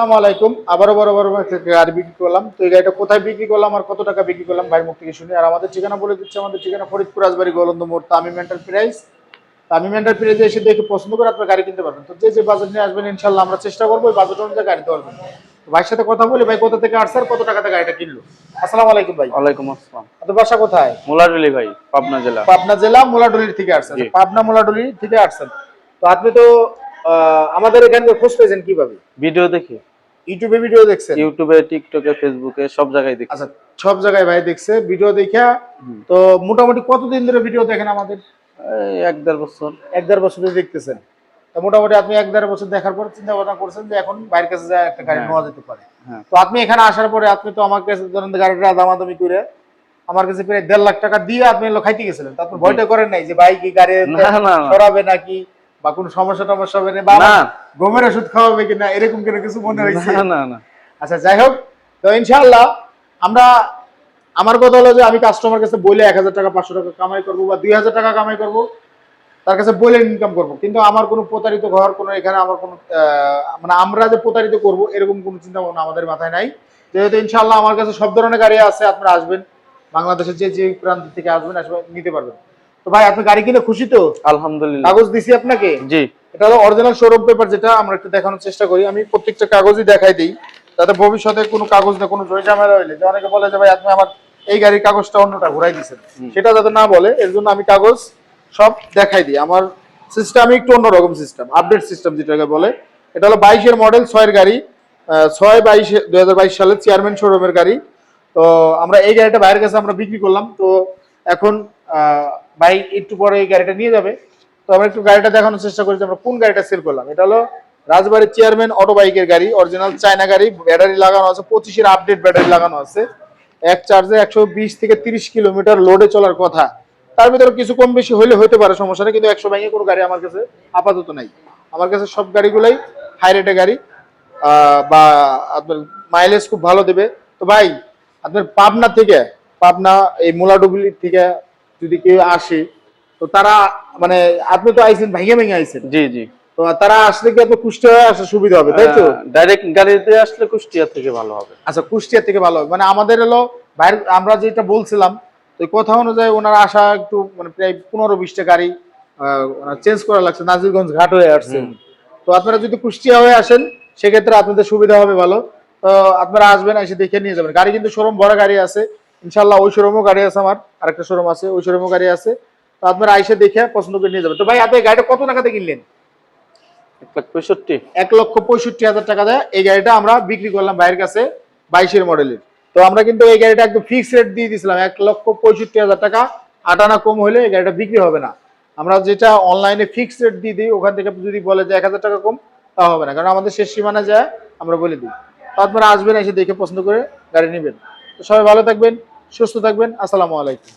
আসসালামু আলাইকুম। আবারও বড় বড় গাড়ি বিক্রি করলাম। তো এই গাড়িটা কোথায় বিক্রি করলাম আর কত টাকা বিক্রি করলাম ভাইয়ের মুখ থেকে শুনি। আর আমাদের ঠিকানা বলে দিচ্ছে, আমাদের ঠিকানা ফরিদপুর রাজবাড়ী গোলন্দ মোড়, তামিম এন্টারপ্রাইজ। তামিম এন্টারপ্রাইজে এসে দেখে পছন্দ করে আপনার গাড়ি কিনতে পারবেন। তো যে বাজেট নিয়ে আসবেন ইনশাল্লাহ আমরা চেষ্টা করবো ওই বাজেট অনুযায়ী গাড়ি দেওয়ার জন্য। তো ভাইয়ের সাথে কথা বলি, ভাই কোথা থেকে আসছে আর কত টাকাতে গাড়িটা কিনলো। আসসালামু আলাইকুম ভাই। ওয়ালাইকুম আসসালাম। আপনার বাসা কোথায়? মোলাডুলি ভাই, পাবনা জেলা। পাবনা জেলা মোলাডুলির থেকে আসছেন। জি। পাবনা মোলাডুলি থেকে আসছেন। তো আপনি তো আমাদের এখানে খোঁজ পেয়েছেন কিভাবে? ভিডিও দেখি, ইউটিউবে ভিডিও দেখছেন? ইউটিউবে, টিকটকে, ফেসবুকে সব জায়গায় দেখি। আচ্ছা, সব জায়গায় ভাই দেখছে ভিডিও দেখা। তো মোটামুটি কতদিন ধরে ভিডিও দেখেন আমাদের? এই 1-1.5 বছর। 1-1.5 বছর ধরে দেখতেছেন। তো মোটামুটি আপনি 1-1.5 বছর দেখার পর চিন্তা ভাবনা করছেন যে এখন বাইরের কাছে যায় একটা গাড়ি হ্যাঁ। নেওয়া যেতে পারে। হ্যাঁ। তো আপনি এখানে আসার পরে আপনি তো আমার কাছে ধরেন গাড়িটা দামাদামি করে আমার কাছে প্রায় 1.5 লাখ টাকা দিয়ে আপনি এলো খাইতে গেছিলেন। তো আপনি ভয়টা করেন নাই যে ভাই কি গাড়ি না, না। সরাবে নাকি বা কোনো সমস্যা টমস্যা হবে না বা না। ঘুমের ওষুধ খাওয়াবে কিনা এরকম কোনো কিছু মনে হয়েছে? না, না, না। আচ্ছা, যাই হোক, তো ইনশাআল্লাহ আমরা, আমার কথা হলো যে আমি কাস্টমার কাছে বলে 1000 টাকা 500 টাকা কামাই করবো বা 2000 টাকা কামাই করবো, তার কাছে বলে ইনকাম করবো। কিন্তু আমার কোনো প্রতারিত হওয়ার কোনো এখানে আমার কোনো মানে আমরা যে প্রতারিত করবো এরকম কোনো চিন্তা ভাবনা আমাদের মাথায় নাই। যেহেতু ইনশাআল্লাহ আমার কাছে সব ধরনের গাড়ি আছে, আপনারা আসবেন, বাংলাদেশের যে প্রান্ত থেকে আসবেন আসবেন নিতে পারবেন। তো ভাই আপনি গাড়ি কিনে খুশি তো? আলহামদুলিল্লাহ। কাগজ দিছি আপনাকে? জি। এটা হলো অরিজিনাল শোরুম পেপার, যেটা আমরা একটু দেখানোর চেষ্টা করি। আমি প্রত্যেকটা কাগজই দেখাই দিই, যাতে ভবিষ্যতে কোনো কাগজ না কোনো জয় ঝামেলা হইলে যে অনেকে বলে যে ভাই আপনি আমার এই গাড়ির কাগজটা অন্যটা ঘুরাই দিচ্ছেন, সেটা যাতে না বলে এর জন্য আমি কাগজ সব দেখাই দিই। আমার সিস্টেম একটু অন্যরকম সিস্টেম, আপডেট সিস্টেম যেটাকে বলে। এটা হলো 22-এর মডেল, 6-এর গাড়ি, 6/22/2022 সালের চেয়ারম্যান শোরুমের গাড়ি। তো আমরা এই গাড়িটা বাইরের কাছে আমরা বিক্রি করলাম। তো এখন ভাই একটু পরে এই গাড়িটা নিয়ে যাবে। তো আমরা একটু গাড়িটা দেখানোর চেষ্টা করি যে আমরা কোন গাড়িটা সেল করলাম। এটা হলো রাজবাড়ির চেয়ারম্যান অটো বাইকের গাড়ি, অরিজিনাল চায়না গাড়ি, ব্যাটারি লাগানো আছে, 25-এর আপডেট ব্যাটারি লাগানো আছে। এক চার্জে 120 থেকে 30 কিলোমিটার লোডে চলার কথা। তার ভিতরে কিছু কম বেশি হইলে হতে পারে, সমস্যা নেই। কিন্তু 100 ভেঙে কোনো গাড়ি আমার কাছে আপাতত নাই। আমার কাছে সব গাড়িগুলাই হাই রেটের গাড়ি, বা আপনার মাইলেজ খুব ভালো দেবে। তো ভাই আপনার পাবনা থেকে, পাবনা এই মোলাডুবলি থেকে যদি কেউ আসে, তো তারা মানে আপনি তো আইছেন ভেঙে ভেঙে আইছেন, জি, জি। তো তারা আসলে কি আপনার কুষ্টিয়া হয়ে আসা সুবিধা হবে, তাই তো? ডাইরেক্ট গাড়িতে আসলে কুষ্টিয়া থেকে ভালো হবে। আচ্ছা, কুষ্টিয়া থেকে ভালো হবে। মানে আমাদের হলো বাইরে আমরা যেটা বলছিলাম, তো কথা অনুযায়ী ওনারা আসা একটু মানে প্রায় 15-20টা গাড়ি চেঞ্জ করা লাগছে, নাজিরগঞ্জ ঘাট হয়ে আসছে। তো আপনারা যদি কুষ্টিয়া হয়ে আসেন সেক্ষেত্রে আপনাদের সুবিধা হবে ভালো। তো আপনারা আসবেন, এসে দেখে নিয়ে যাবেন। গাড়ি কিন্তু শোরুম ভরা গাড়ি আছে ইনশাল্লাহ। ওই শোরুমও গাড়ি আছে, আমার আরেকটা শোরুম আছে, ওই শোরুমও গাড়ি আছে। তো আপনারা এসে দেখে পছন্দ করে নিয়ে যাবেন। তো ভাই আপনি গাড়িটা কত টাকাতে কিনলেন? 1,65,000। 1,65,000 টাকা দেয় এই গাড়িটা আমরা বিক্রি করলাম ভাইয়ের কাছে, 22-এর মডেলের। তো আমরা কিন্তু এই গাড়িটা একদম ফিক্স রেট দিয়ে দিয়েছিলাম 1,65,000 টাকা। আটানা কম হলে এই গাড়িটা বিক্রি হবে না। আমরা যেটা অনলাইনে ফিক্স রেট দিয়ে দিই, ওখান থেকে যদি বলে যে 1000 টাকা কম, তা হবে না, কারণ আমাদের শেষ সীমানা যায় আমরা বলে দিই। তো আপনারা আসবেন, এসে দেখে পছন্দ করে গাড়ি নেবেন। তো সবাই ভালো থাকবেন, সুস্থ থাকবেন। আসসালামু আলাইকুম।